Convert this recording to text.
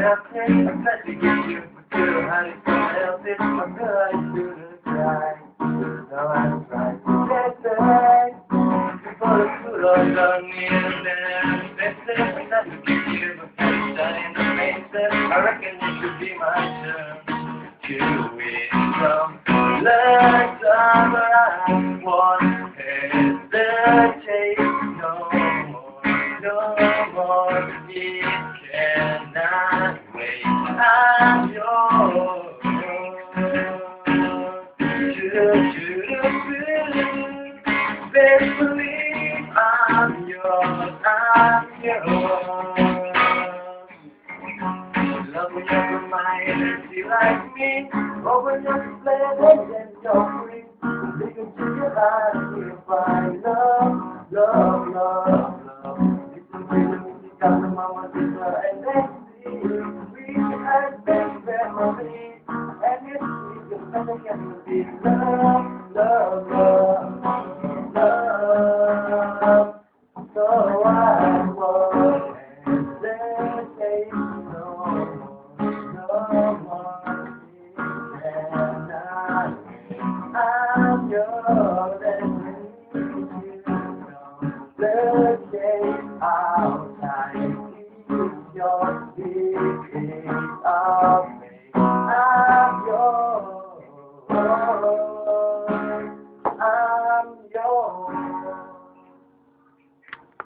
nothing. I tried to get you, but you had it someone else's. I feel I shouldn't try. Now I'm trying to get back. Before the food all done me and then better. I tried to get you, but you done in the face. I reckon it should be my turn to win some. Last time I won't hesitate no more, no more. It cannot wait. I'm yours. Best believe I'm yours. I'm yours. Love when you're my energy like me. Open up the planet and you're free. Look into your eyes and you'll find love, love, love, love. Listen to the music of the mama, sister, and Nancy. We had best memories, and it's sweet, just nothing can be love, love, love, love. So I won't hesitate no more. I'm yours and you know the day outside is your secret of